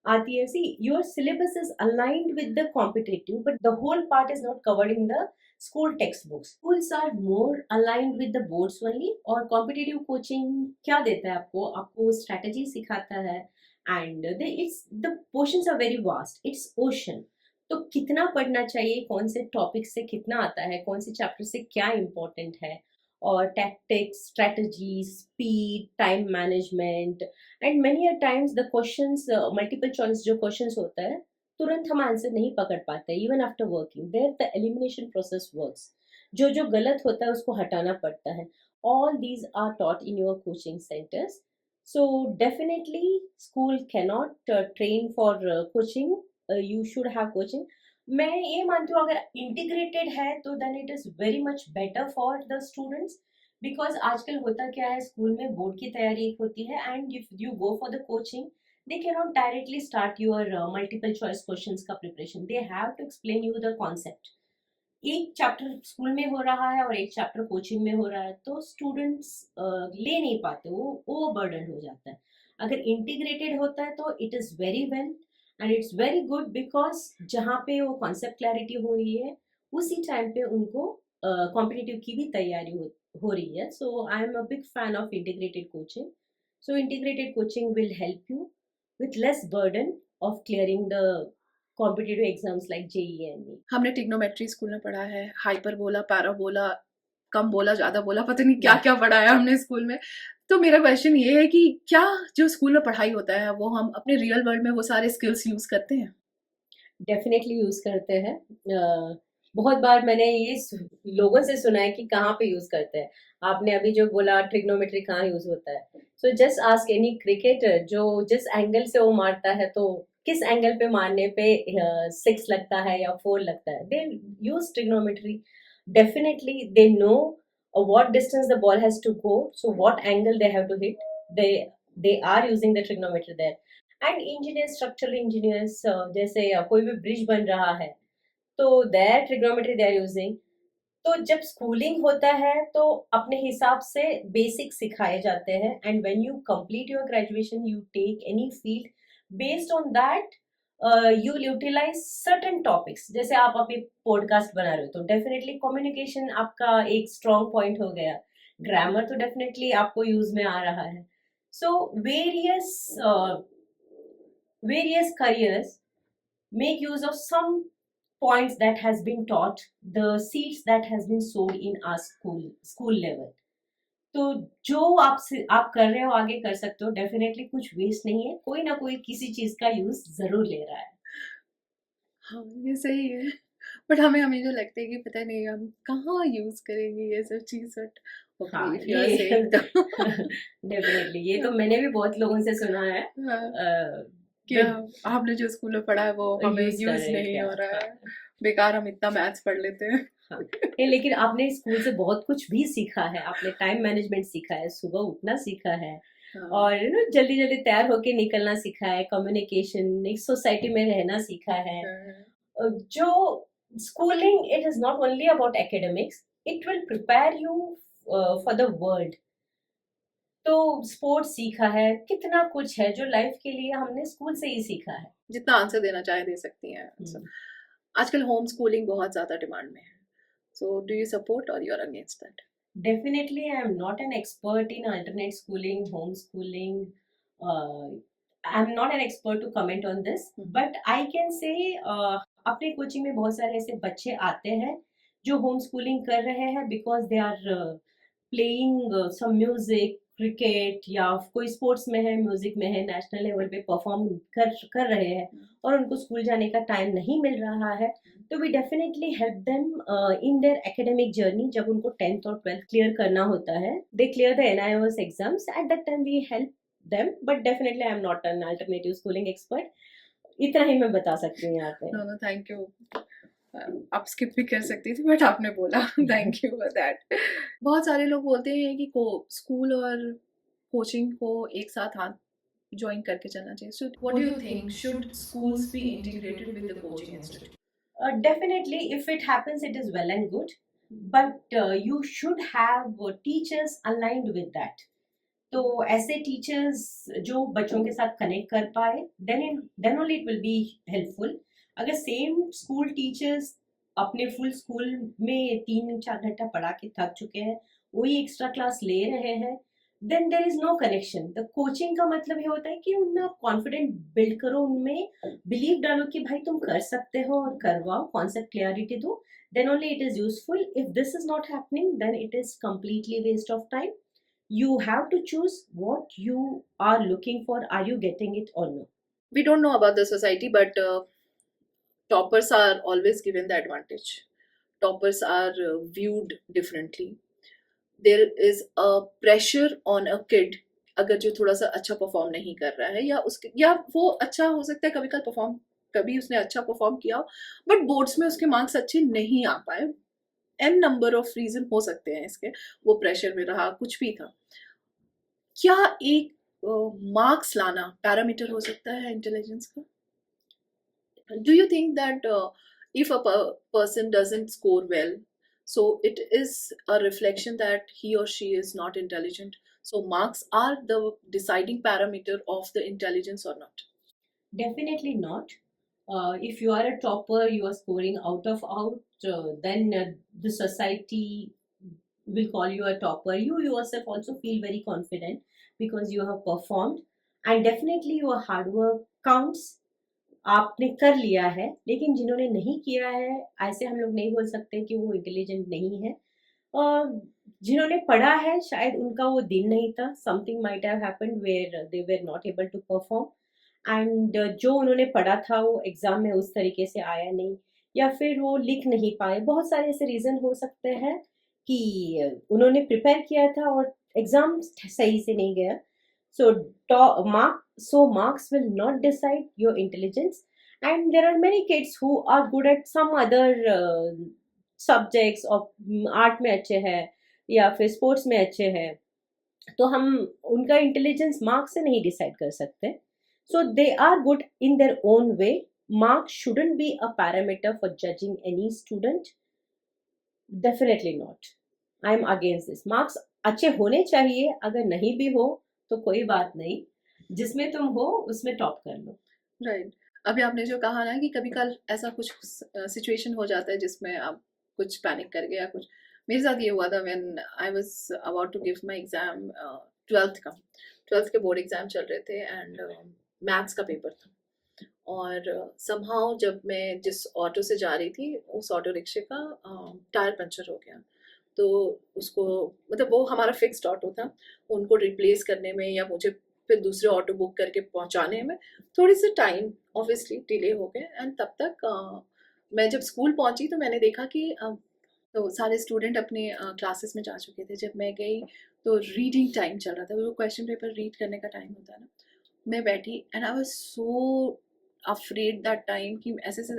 आती है, see your syllabus is aligned with the competitive but the whole part is not covered in the school text books. Schools are more aligned with the boards only. और कॉम्पिटिटिव कोचिंग क्या देता है आपको strategy सिखाता है and it's the portions are very vast, it's ocean. तो कितना पढ़ना चाहिए, कौन से टॉपिक से कितना आता है, कौन से चैप्टर से क्या इम्पोर्टेंट है, और tactics, strategy, speed, time management and many a times the questions, multiple choice जो क्वेश्चंस होता है तुरंत हम आंसर नहीं पकड़ पाते। Even after working there the elimination process works, जो गलत होता है उसको हटाना पड़ता है। All these are taught in your coaching centres. So definitely school cannot train for coaching, you should have coaching. मैं ये मानती हूँ अगर इंटीग्रेटेड है तो then it is very much better for the students. Because आजकल होता क्या है, स्कूल में बोर्ड की तैयारी एक होती है and if you go for the coaching they can not directly start your multiple choice questions का preparation. They have to explain you the concept. एक चैप्टर स्कूल में हो रहा है और एक चैप्टर कोचिंग में हो रहा है, तो स्टूडेंट्स ले नहीं पाते, वो बर्डन हो जाता है। अगर इंटीग्रेटेड होता है तो it is very well and it's very good because जहाँ पे वो कॉन्सेप्ट क्लैरिटी हो रही है उसी टाइम पे उनको कॉम्पिटिटिव की भी तैयारी हो रही है। So I am a big fan of integrated coaching. So integrated coaching will help you with less burden of clearing the competitive exams like JEE and NEET. हमने ट्रिग्नोमेट्री स्कूल में पढ़ा है, हाइपरबोला, पैराबोला, कम बोला ज्यादा बोला, पता नहीं क्या क्या पढ़ा है हमने स्कूल में। तो मेरा क्वेश्चन ये है कि क्या जो स्कूल में पढ़ाई होता है वो हम अपने रियल वर्ल्ड में वो सारे स्किल्स यूज करते हैं? डेफिनेटली यूज करते हैं। बहुत बार मैंने ये लोगों से सुना है कि कहाँ पे यूज करते हैं। आपने अभी जो बोला ट्रिग्नोमेट्री कहाँ यूज होता है, so just ask any cricketer जो जिस एंगल से वो मारता है, तो किस एंगल पे मारने पे 6 लगता है या 4 लगता है, they use trigonometry. Definitely they know what distance the ball has to go, so what angle they have to hit, they are using the trigonometry there. And engineers, structural engineers, जैसे कोई भी ब्रिज बन रहा है तो their trigonometry they are using. तो जब schooling होता है तो अपने हिसाब से बेसिक सिखाए जाते हैं and when you complete your graduation you take any field based on that you will utilise certain topics. जैसे आप अभी पॉडकास्ट बना रहे हो तो डेफिनेटली कम्युनिकेशन आपका एक स्ट्रॉन्ग पॉइंट हो गया, ग्रामर तो डेफिनेटली आपको यूज में आ रहा है। So various careers make use of some points that has been taught, the seeds that has been sown in our school level. तो जो आप कर रहे हो आगे कर सकते हो, डेफिनेटली कुछ वेस्ट नहीं है, कोई ना कोई किसी चीज का यूज जरूर ले रहा है। हाँ, ये सही है। बट हमें हमेशा लगता है कि पता नहीं हम कहाँ यूज करेंगे ये सब चीज, बट हाँ ओके इफ यू आर ये सेइंग तो डेफिनेटली ये तो मैंने भी बहुत लोगों से सुना है हाँ, कि आपने जो स्कूल में पढ़ा है वो हमें यूज कर यूज रहे हैं नहीं क्या। हो रहा हाँ, है, बेकार हम इतना मैथ्स पढ़ लेते हैं। हाँ। नहीं, लेकिन आपने स्कूल से बहुत कुछ भी सीखा है, आपने टाइम मैनेजमेंट सीखा है, सुबह उठना सीखा है, हाँ, और जल्दी जल्दी तैयार होके निकलना सीखा है, कम्युनिकेशन, एक सोसाइटी में रहना सीखा है। जो schooling, it is not only about academics, it will prepare you for the world. तो स्पोर्ट्स सीखा है, कितना कुछ है जो लाइफ के लिए हमने स्कूल से ही सीखा है। जितना आंसर देना चाहे दे सकती हैं आंसर। आजकल होम स्कूलिंग बहुत ज्यादा डिमांड में है, सो डू यू सपोर्ट और you are against that? Definitely, I am not an expert in alternate schooling, homeschooling. I'm not an expert to comment on this, but I can say अपने coaching में बहुत सारे ऐसे बच्चे आते हैं जो होम स्कूलिंग कर रहे हैं because they are playing some music, cricket, या कोई स्पोर्ट्स में है, म्यूजिक में है, नेशनल लेवल पे परफॉर्म कर रहे हैं और उनको स्कूल जाने का टाइम नहीं मिल रहा है, तो we definitely help them in their academic journey. जब उनको 10th और 12th क्लियर करना होता है, they clear the NIOS exams, at that time we help them, but definitely I am not an alternative schooling expert. इतना ही मैं बता सकती हूँ यहाँ पे। नो नो थैंक यू, आप स्किप भी कर सकती थी बट आपने बोला थैंक यू फॉर दैट। बहुत सारे लोग बोलते हैं कि को स्कूल और कोचिंग को एक साथ हाथ ज्वाइन करके चलना चाहिए, so what do you think, should schools be integrated with the coaching institute? Definitely, if it happens, it is well and good, but you should have teachers aligned with that. तो ऐसे teachers जो बच्चों के साथ connect कर पाए, then only it will be helpful. अगर same school teachers अपने फुल स्कूल में 3-4 घंटा पढ़ा के थक चुके हैं, वही एक्स्ट्रा क्लास ले रहे हैं, then there is no connection. The coaching का मतलब ये होता है कि उनमें आप कॉन्फिडेंट बिल्ड करो, उनमें बिलीव डालो कि भाई तुम कर सकते हो और करवाओ, कॉन्सेप्ट क्लियरिटी दो, then only it is useful. If this is not happening, then it is completely waste of time. You have to choose what you are looking for. Are you getting it or no? We don't know about the society, but toppers are always given the advantage. Toppers are viewed differently. There is a pressure on a kid अगर जो थोड़ा सा अच्छा perform नहीं कर रहा है, या उसके, या वो अच्छा हो सकता है कभी कल परफॉर्म, कभी उसने अच्छा परफॉर्म किया हो बट बोर्ड्स में उसके मार्क्स अच्छे नहीं आ पाए, एन नंबर ऑफ रीजन हो सकते हैं इसके, वो प्रेशर में रहा, कुछ भी था। क्या एक मार्क्स लाना पैरामीटर हो सकता है इंटेलिजेंस का? Do you think that if a person doesn't score well, so it is a reflection that he or she is not intelligent, so marks are the deciding parameter of the intelligence or not? Definitely not. If you are a topper, you are scoring out of out, then the society will call you a topper. You yourself also feel very confident because you have performed, and definitely your hard work counts. आपने कर लिया है, लेकिन जिन्होंने नहीं किया है, ऐसे हम लोग नहीं बोल सकते कि वो इंटेलिजेंट नहीं है। जिन्होंने पढ़ा है, शायद उनका वो दिन नहीं था, something might have happened where they were not able to perform, and जो उन्होंने पढ़ा था वो एग्जाम में उस तरीके से आया नहीं, या फिर वो लिख नहीं पाए। बहुत सारे ऐसे रीजन हो सकते हैं कि उन्होंने प्रिपेयर किया था और एग्जाम सही से नहीं गया। So marks will not decide your intelligence, and there are many kids who are good at some other subjects, और आर्ट में अच्छे हैं या फिर स्पोर्ट्स में अच्छे हैं, तो हम उनका इंटेलिजेंस मार्क्स से नहीं डिसाइड कर सकते। So they are good in their own way. Marks shouldn't be a parameter for judging any student. Definitely not. I am against this. Marks अच्छे होने चाहिए, अगर नहीं भी हो तो कोई बात नहीं, जिसमें तुम हो उसमें टॉप कर लो। राइट, अभी आपने जो कहा ना कि कभी कल ऐसा कुछ सिचुएशन हो जाता है जिसमें आप कुछ पैनिक कर गए या कुछ, मेरे साथ ये हुआ था when I was about to give my exam, 12th के बोर्ड एग्जाम चल रहे थे एंड मैथ्स का पेपर था, और समहाउ जब मैं जिस ऑटो से जा रही थी उस ऑटो रिक्शे का टायर पंचर हो गया, तो उसको, मतलब वो हमारा फिक्स्ड ऑटो था, उनको रिप्लेस करने में या मुझे फिर दूसरे ऑटो बुक करके पहुंचाने में थोड़ी सी टाइम ऑब्वियसली डिले हो गए, एंड तब तक मैं जब स्कूल पहुंची तो मैंने देखा कि तो सारे स्टूडेंट अपने क्लासेस में जा चुके थे। जब मैं गई तो रीडिंग टाइम चल रहा था, वो क्वेश्चन पेपर रीड करने का टाइम होता है ना। मैं बैठी and I was so afraid that time कि ऐसे ऐसे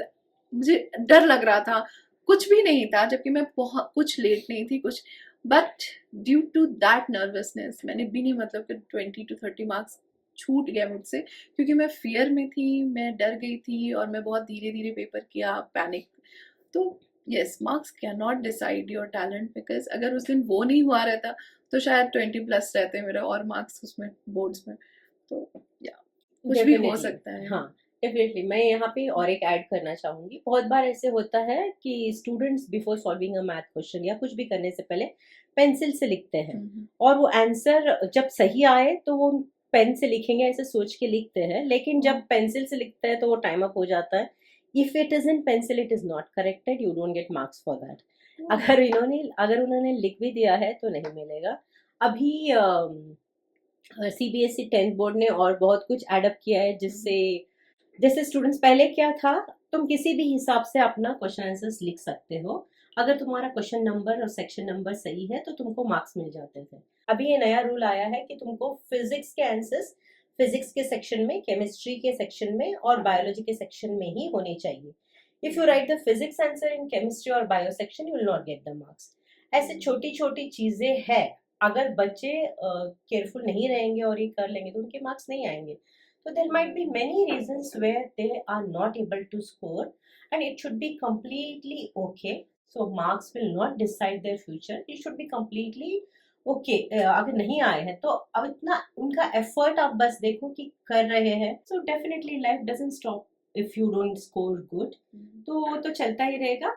मुझे डर लग रहा था। कुछ भी नहीं था, जबकि मैं बहुत कुछ लेट नहीं थी कुछ, but due to that nervousness मैंने भी नहीं, मतलब कि 20 to 30 मार्क्स छूट गया मुझसे, क्योंकि मैं फियर में थी, मैं डर गई थी और मैं बहुत धीरे धीरे पेपर किया, पैनिक। तो yes, marks can not decide your talent, because अगर उस दिन वो नहीं हुआ रहता तो शायद 20+ रहते मेरे और मार्क्स उसमें बोर्ड्स में। तो या कुछ भी हो डेफिनेटली, सकता है। हाँ डेफिनेटली। मैं यहाँ पे और एक ऐड करना चाहूंगी, बहुत बार ऐसे होता है कि students before solving a math question या कुछ भी करने से पहले पेंसिल से लिखते हैं, और वो आंसर जब सही आए तो वो पेन से लिखेंगे ऐसे सोच के लिखते हैं, लेकिन जब पेंसिल से लिखते हैं तो वो टाइम अप हो जाता है। If it is in pencil it is not corrected, you don't get marks for that. अगर उन्होंने लिख भी दिया है तो नहीं मिलेगा। अभी सीबीएसई 10th बोर्ड ने और बहुत कुछ एडअप किया है, जिससे जैसे स्टूडेंट्स पहले क्या था, तुम किसी भी हिसाब से अपना क्वेश्चन आंसर्स लिख सकते हो। अगर तुम्हारा क्वेश्चन नंबर और सेक्शन नंबर सही है तो तुमको मार्क्स मिल जाते थे। अभी ये नया रूल आया है कि तुमको फिजिक्स के आंसर्स फिजिक्स के सेक्शन में, केमिस्ट्री के सेक्शन में और बायोलॉजी के सेक्शन में ही होने चाहिए। If you write the physics answer in chemistry और bio section you will not get the marks. ऐसे छोटी छोटी चीजें हैं, अगर बच्चे केयरफुल नहीं रहेंगे और ये कर लेंगे तो उनके मार्क्स नहीं आएंगे। So there might be many reasons where they are not able to score, and it should be completely okay. So marks will not decide their future. It should be completely okay. अगर नहीं आए हैं तो अब इतना उनका effort आप बस देखो कि कर रहे हैं। So definitely life doesn't stop if you don't score good. तो चलता ही रहेगा।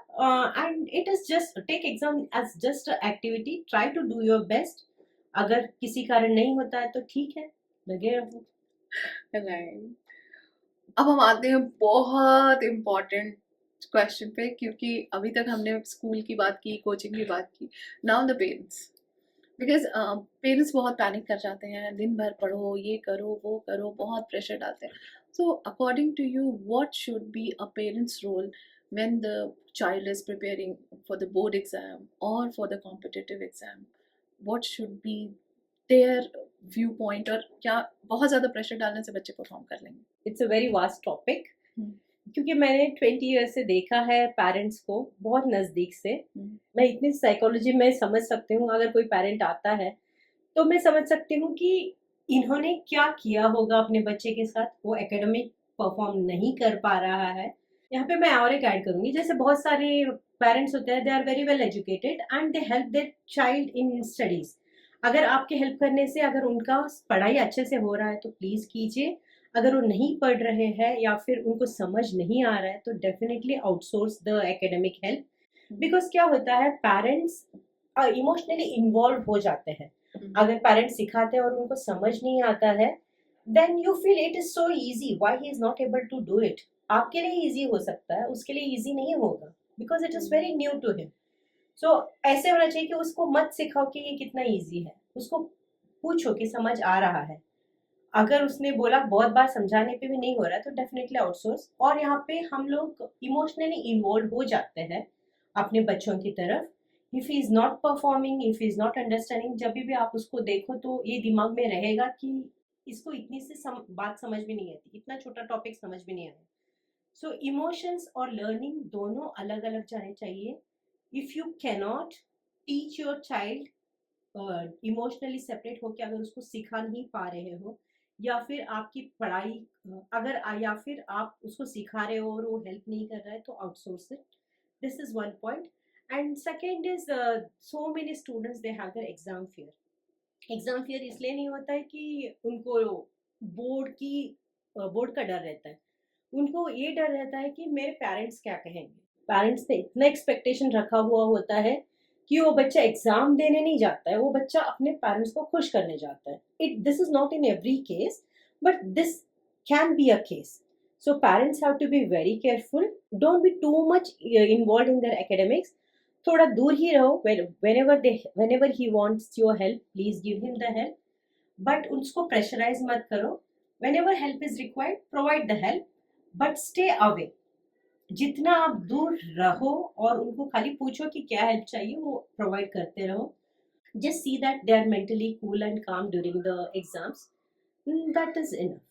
And it is just take exam as just a activity. Try to do your best. अगर किसी कारण नहीं होता है तो ठीक है, लगे रहो। राइट। अब हम आते हैं बहुत इम्पोर्टेंट क्वेश्चन पे, क्योंकि अभी तक हमने स्कूल की बात की, कोचिंग की बात की। Now the parents, because parents बहुत पैनिक कर जाते हैं, दिन भर पढ़ो, ये करो, वो करो, बहुत प्रेशर डालते हैं। So according to you what should be a parents role when the child is preparing for the board exam और for the competitive exam? What should be their view point, और क्या बहुत ज़्यादा प्रेशर डालने से बच्चे परफॉर्म कर लेंगे? It's a very vast topic, hmm, क्योंकि मैंने 20 ईयर से देखा है पेरेंट्स को बहुत नज़दीक से। मैं इतनी साइकोलॉजी में समझ सकती हूँ, अगर कोई पेरेंट आता है तो मैं समझ सकती हूँ कि इन्होंने क्या किया होगा अपने बच्चे के साथ। वो एकेडमिक परफॉर्म नहीं कर पा रहा है। यहाँ पे मैं और एक ऐड करूँगी, जैसे बहुत सारे पेरेंट्स होते हैं, they are very well educated and they help their child in studies. अगर आपके हेल्प करने से अगर उनका पढ़ाई अच्छे से हो रहा है तो प्लीज़ कीजिए। अगर वो नहीं पढ़ रहे हैं या फिर उनको समझ नहीं आ रहा है तो definitely outsource the academic help. Because क्या होता है, पेरेंट्स इमोशनली इन्वॉल्व हो जाते हैं। अगर पेरेंट्स सिखाते हैं और उनको समझ नहीं आता है, then you feel it is so easy, why he is not able to do it. आपके लिए इजी हो सकता है, उसके लिए इजी नहीं होगा, because it is very new to him. So ऐसे होना चाहिए कि उसको मत सिखाओ कि ये कितना इजी है, उसको पूछो कि समझ आ रहा है। अगर उसने बोला बहुत बार समझाने पे भी नहीं हो रहा है तो डेफिनेटली आउटसोर्स। और यहाँ पे हम लोग इमोशनली इन्वॉल्व हो जाते हैं अपने बच्चों की तरफ। If he is not performing, if he is not understanding, जब भी आप उसको देखो तो ये दिमाग में रहेगा कि इसको इतनी से बात समझ में नहीं आती, इतना छोटा टॉपिक समझ में नहीं आया। सो इमोशंस और लर्निंग दोनों अलग अलग जाने चाहिए। If you cannot teach your child emotionally separate होकर, अगर उसको सिखा नहीं पा रहे हो, या फिर आपकी पढ़ाई या फिर आप उसको सिखा रहे हो और वो हेल्प नहीं कर रहा है, तो outsource it. This is one point. And second is, so many students they have their exam fear. Exam fear इसलिए नहीं होता है कि उनको बोर्ड का डर रहता है, उनको ये डर रहता है कि मेरे पेरेंट्स क्या कहेंगे। पेरेंट्स ने इतना एक्सपेक्टेशन रखा हुआ होता है कि वो बच्चा एग्जाम देने नहीं जाता है, वो बच्चा अपने पेरेंट्स को खुश करने जाता है। This is not in every case, but this can be a case. So parents have to be very careful, don't be too much involve in their academics. थोड़ा दूर ही रहो। whenever he wants your help, please give him the help, but उसको pressurise मत करो। whenever help is required, provide the help, but stay away. जितना आप दूर रहो और उनको खाली पूछो कि क्या हेल्प चाहिए, वो प्रोवाइड करते रहो. Just see that they are mentally cool and calm during the exams. That is enough.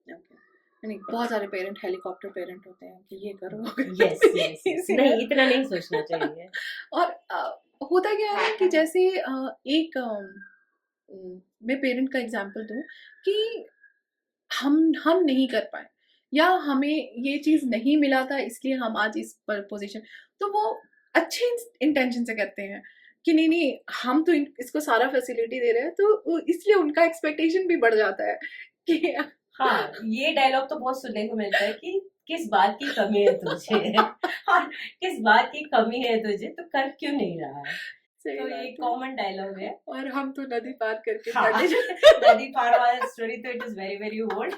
Okay. नहीं, बहुत सारे पेरेंट हेलीकॉप्टर पेरेंट होते हैं कि ये करो वो करो। Yes, yes, yes. इसीलिए- नहीं, इतना नहीं सोचना चाहिए. और होता क्या है कि जैसे एक मैं पेरेंट का एग्जांपल दूं कि हम नहीं कर पाए या हमें ये चीज नहीं मिला था इसलिए हम आज इस पोजीशन, तो वो अच्छे इंटेंशन से कहते हैं कि नहीं नहीं हम तो इसको सारा फैसिलिटी दे रहे हैं, तो इसलिए उनका एक्सपेक्टेशन भी बढ़ जाता है कि हाँ, ये डायलॉग तो बहुत सुनने को मिलता है कि किस बात की कमी है तुझे और किस बात की कमी है तुझे, तो कर क्यों नहीं रहा है. सही तो बात ये है। कॉमन डायलॉग है. और हम तो नदी पार करके हाँ, पढ़ने जाते नदी पार वाला स्टोरी तो it is very very old.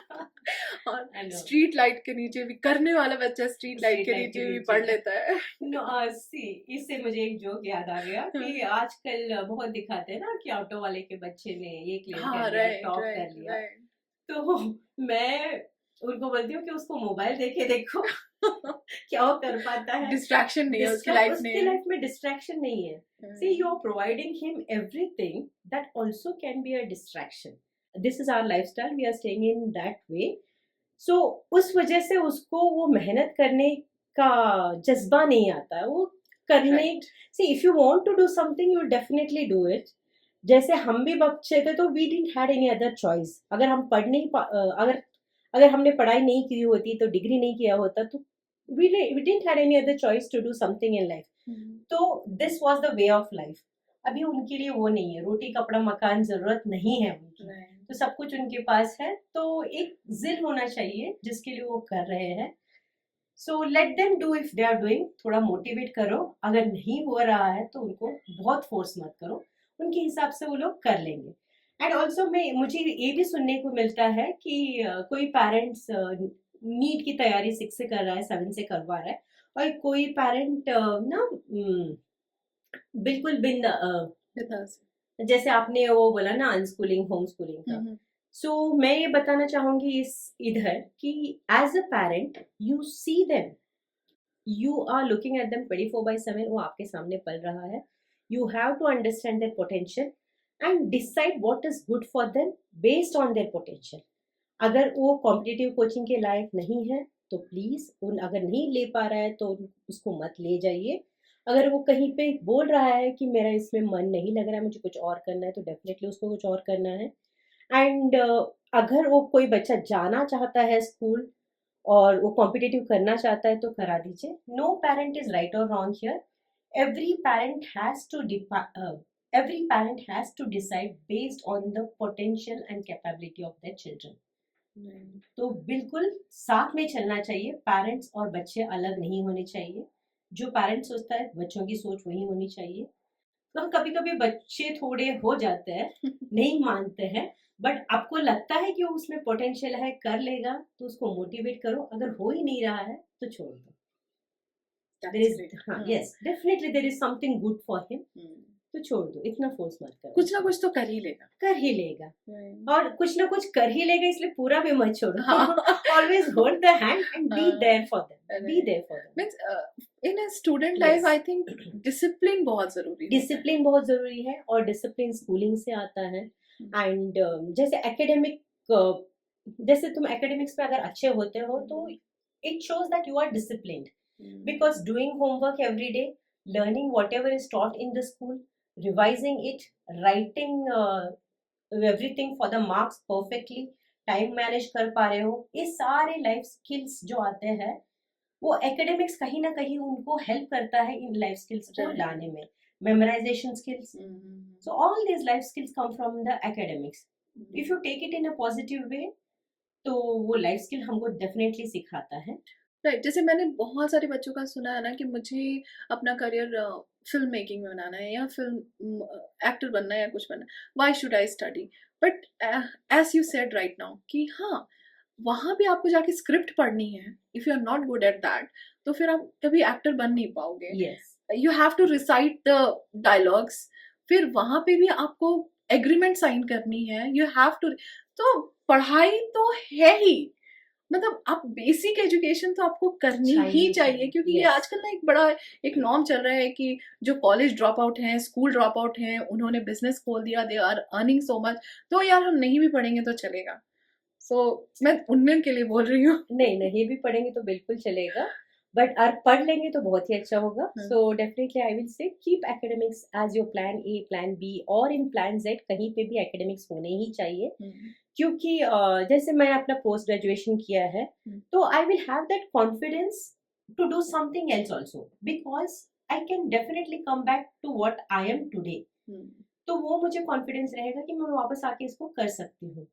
और I know. स्ट्रीट लाइट के नीचे भी करने वाला बच्चा स्ट्रीट लाइट Street के light नीचे के भी नीचे। पढ़ लेता है। नो सी, इससे मुझे एक जोक याद आ गया कि आजकल बहुत दिखाते हैं ना कि ऑटो वाले के बच्चे ने ये क्लियर हाँ कर लिया, राइट टॉप कर राइट लिया. राइट तो मैं उनको बोलती हूँ कि उसको मोबाइल देके देखो क्या वो कर पाता है. डिस्ट्रैक्शन नहीं है उसकी लाइफ उसकी लाइफ में डिस्ट्रैक्शन नहीं है. See, you are providing him everything that also can be a distraction. This is our lifestyle. We are staying in that way. So, उस वजह से उसको वो मेहनत करने का जज्बा नहीं आता है. वो करने Right. See, if you want to do something, you will definitely do it. जैसे हम भी बच्चे थे तो we didn't had any other choice. अगर हम पढ़ नहीं अगर हमने पढ़ाई नहीं की होती, तो डिग्री नहीं किया होता, तो we didn't had any other choice to do something in life. तो this was the way of life. अभी उनके लिए वो नहीं है, रोटी कपड़ा मकान जरूरत नहीं है उनकी, तो सब कुछ उनके पास है. तो एक जिल होना चाहिए जिसके लिए वो कर रहे हैं. So let them do if they are doing. थोड़ा मोटिवेट करो. अगर नहीं हो रहा है तो उनको बहुत फोर्स मत करो, उनके हिसाब से वो लोग कर लेंगे. एंड ऑल्सो मुझे ये भी सुनने को मिलता है कि कोई पेरेंट्स नीट की तैयारी 6 से कर रहा है, 7 से करवा रहा है, और कोई पेरेंट ना बिल्कुल जैसे आपने वो बोला ना अनस्कूलिंग होम स्कूलिंग का. सो मैं ये बताना चाहूंगी इधर कि as a parent you see them, you are looking at them 24/7. वो आपके सामने पल रहा है. You have to understand their potential and decide what is good for them based on their potential. अगर वो कॉम्पिटिटिव कोचिंग के लायक नहीं है तो प्लीज अगर नहीं ले पा रहा है तो उसको मत ले जाइए. अगर वो कहीं पे बोल रहा है कि मेरा इसमें मन नहीं लग रहा है, मुझे कुछ और करना है, तो डेफिनेटली उसको कुछ और करना है. एंड अगर वो कोई बच्चा जाना चाहता है स्कूल और वो कॉम्पिटिटिव करना चाहता है तो करा दीजिए. नो पेरेंट इज राइट और wrong here. Every parent has to decide based on the potential and capability of their children. तो बिल्कुल साथ में चलना चाहिए. पेरेंट्स और बच्चे अलग नहीं होने चाहिए. जो पेरेंट्स सोचता है बच्चों की सोच वही होनी चाहिए. तो कभी कभी बच्चे थोड़े हो जाते हैं, नहीं मानते हैं, बट आपको लगता है कि वो उसमें पोटेंशियल है, कर लेगा, तो उसको मोटिवेट करो. अगर हो ही नहीं रहा है तो छोड़ दो. Yes, definitely there is something good for him, तो छोड़ दो. इतना फोर्स मत करो. कुछ ना कुछ तो कर ही लेगा. कर ही लेगा, और कुछ ना कुछ कर ही लेगा, इसलिए पूरा भी मत छोड़ो. हाँ. Always hold the hand and be there for them. Be there for them. Means in a student life Yes. I think discipline बहुत जरूरी है. डिसिप्लिन बहुत जरूरी है, और डिसिप्लिन स्कूलिंग से आता है. एंड जैसे जैसे तुम एकेडमिक्स में अगर अच्छे होते हो तो it shows that you are disciplined, because doing homework every day, learning whatever is taught in the school, revising it, writing everything for the marks perfectly, time manage कर पा रहे हो, ये सारे लाइफ स्किल्स जो आते हैं वो एकेडमिक्स कहीं ना कहीं उनको हेल्प करता है इन लाइफ स्किल्स को Right. लाने में. Memorisation skills, so all these life skills come from the academics. If you take it in a positive way, तो वो लाइफ स्किल हमको डेफिनेटली सिखाता है. राइट. जैसे मैंने बहुत सारे बच्चों का सुना है ना कि मुझे अपना करियर फिल्म मेकिंग में बनाना है या फिल्म एक्टर बनना है या कुछ बनना है, why should I study. But as you said right now कि हाँ वहाँ भी आपको जाके स्क्रिप्ट पढ़नी है. If you are not good at that तो फिर आप कभी एक्टर बन नहीं पाओगे. Yes. You have to recite the dialogues. फिर वहाँ पे भी आपको एग्रीमेंट साइन करनी है. You have to. तो पढ़ाई तो है ही, मतलब आप बेसिक एजुकेशन तो आपको करनी ही चाहिए, चाहिए, क्योंकि ये yes. आजकल ना एक बड़ा एक नॉर्म चल रहा है कि जो कॉलेज ड्रॉप आउट हैं, स्कूल ड्रॉप आउट हैं, उन्होंने बिजनेस खोल दिया, they are earning so much, तो यार हम नहीं भी पढ़ेंगे तो चलेगा। सो मैं उनमें के लिए बोल रही हूँ। नहीं भी पढ़ेंगे तो बिल्कुल चलेगा, बट पढ़ लेंगे तो बहुत ही अच्छा होगा। So definitely I will say keep academics as your plan A, plan B और इन प्लान जेड, कहीं पे भी एकेडमिक्स होने ही चाहिए। क्योंकि जैसे मैं अपना पोस्ट ग्रेजुएशन किया है, तो I will have that confidence to do something else also, because I can definitely come back to what I am today. तो वो मुझे कॉन्फिडेंस रहेगा कि मैं वापस आके इसको कर सकती हूँ।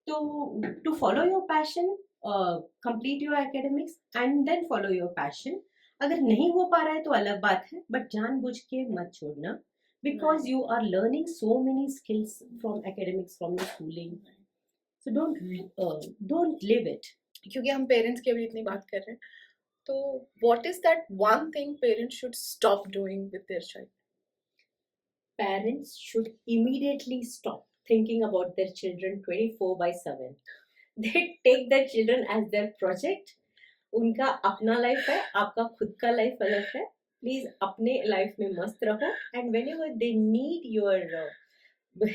तो to follow your passion, complete your academics and then follow your passion. अगर नहीं हो पा रहा है तो अलग बात है, बट जानबूझ के मत छोड़ना, because you are learning so many skills from academics, from your schooling. So don't leave it. क्योंकि हम पेरेंट्स की अभी इतनी बात कर रहे हैं, तो what is that one thing parents should stop doing with their child? Parents should immediately stop thinking about their children 24/7. They take their children as their project. उनका अपना लाइफ है, आपका खुद का लाइफ अलग है। प्लीज अपने लाइफ में मस्त रहो, and whenever they need your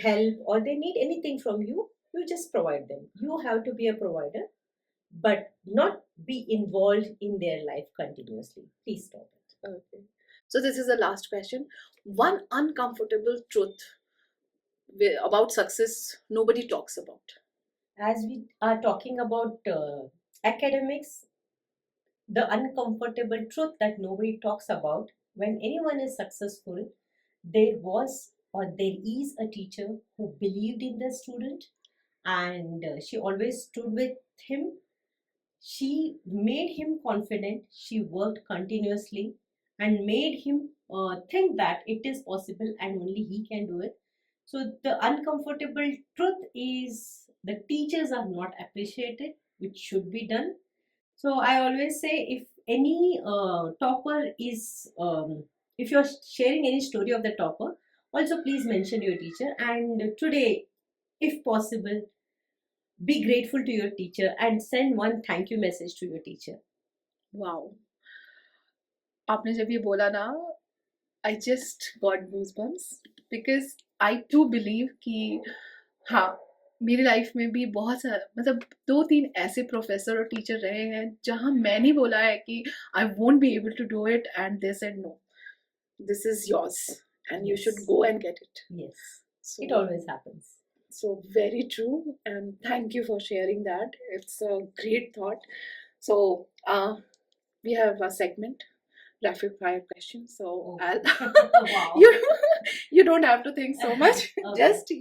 help or they need anything from you, you just provide them. You have to be a provider, but not be involved in their life continuously. Please stop it. Okay. So this is the last question. One uncomfortable truth about success nobody talks about. As we are talking about academics, the uncomfortable truth that nobody talks about, when anyone is successful, there was or there is a teacher who believed in the student, and she always stood with him. She made him confident. She worked continuously and made him think that it is possible and only he can do it. So the uncomfortable truth is the teachers are not appreciated, which should be done. So I always say, if any topper is, if you're sharing any story of the topper, also please mention your teacher. And today, if possible, be grateful to your teacher and send one thank you message to your teacher. Wow. आपने जब ये बोला ना, I just got goosebumps because I too believe कि हाँ, मेरी life में भी बहुत सारा, मतलब 2-3 ऐसे प्रोफेसर और टीचर रहे हैं जहाँ मैंने बोला है कि I won't be able to do it, and they said no, this is yours and you should go and get it. Yes, So, it always happens. So very true, and thank you for sharing that. It's a great thought. So we have a segment, rapid fire questions. So Oh. I'll Wow. you don't have to think so much. Okay. Just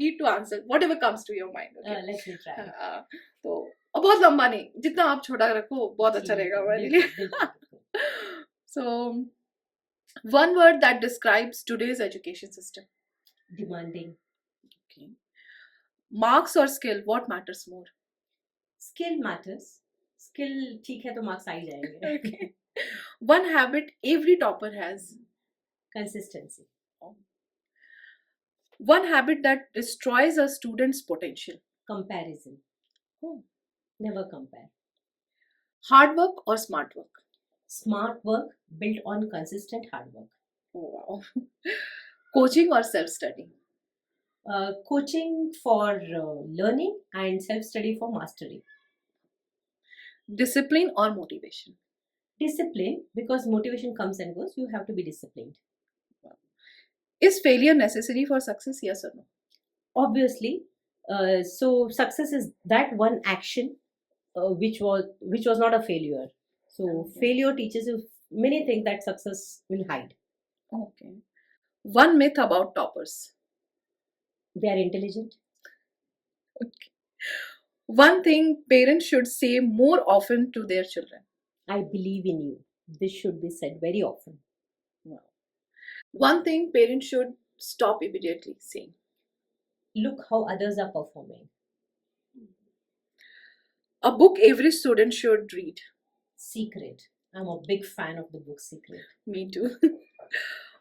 need to answer whatever comes to your mind. Okay? Let me try. तो और बहुत लंबा नहीं, जितना आप छोटा रखो बहुत अच्छा रहेगा हमारे लिए. बिल्कुल. So one word that describes today's education system. Demanding. Okay. Marks or skill, what matters more? Skill matters. Skill ठीक है तो marks आ ही जाएंगे. Okay. One habit every topper has. Consistency. One habit that destroys a student's potential. Comparison. Oh. Never compare. Hard work or smart work? Smart work built on consistent hard work. Oh, wow. Coaching or self-study? Coaching for learning and self-study for mastery. Discipline or motivation? Discipline, because motivation comes and goes. You have to be disciplined. Is failure necessary for success? Yes or no? Obviously. So success is that one action which was not a failure. So Okay. failure teaches you many things that success will hide. Okay. One myth about toppers. They are intelligent. Okay. One thing parents should say more often to their children. I believe in you. This should be said very often. Wow. One thing parents should stop immediately saying. Look how others are performing. A book every student should read. Secret. I'm a big fan of the book Secret. Me too.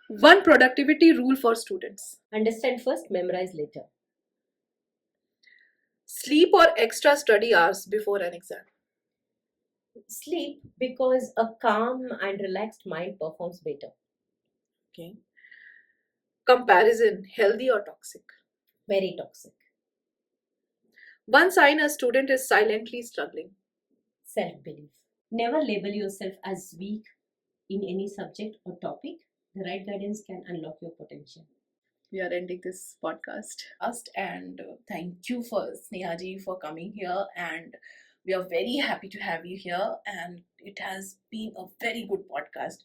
One productivity rule for students. Understand first, memorize later. Sleep or extra study hours before an exam. Sleep, because a calm and relaxed mind performs better. Okay. Comparison, healthy or toxic? Very toxic. One sign a student is silently struggling. Self-belief. Never label yourself as weak in any subject or topic. The right guidance can unlock your potential. We are ending this podcast. And thank you for Sneha ji for coming here, and we are very happy to have you here, and it has been a very good podcast.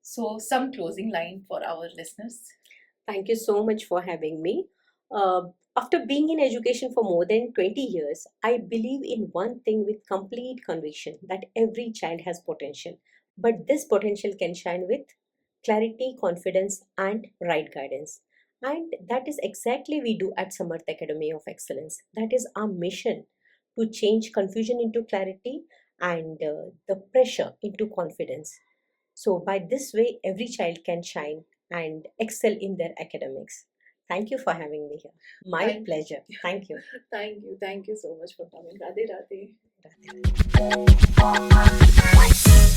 So some closing line for our listeners. Thank you so much for having me. After being in education for more than 20 years, I believe in one thing with complete conviction, that every child has potential. But this potential can shine with clarity, confidence, and right guidance. And that is exactly we do at Samarth Academy of Excellence. That is our mission, to change confusion into clarity and the pressure into confidence. So, by this way, every child can shine and excel in their academics. Thank you for having me here. My Thank you. pleasure. Thank you. Thank you so much for coming. Radhe Radhe. Radhe Radhe.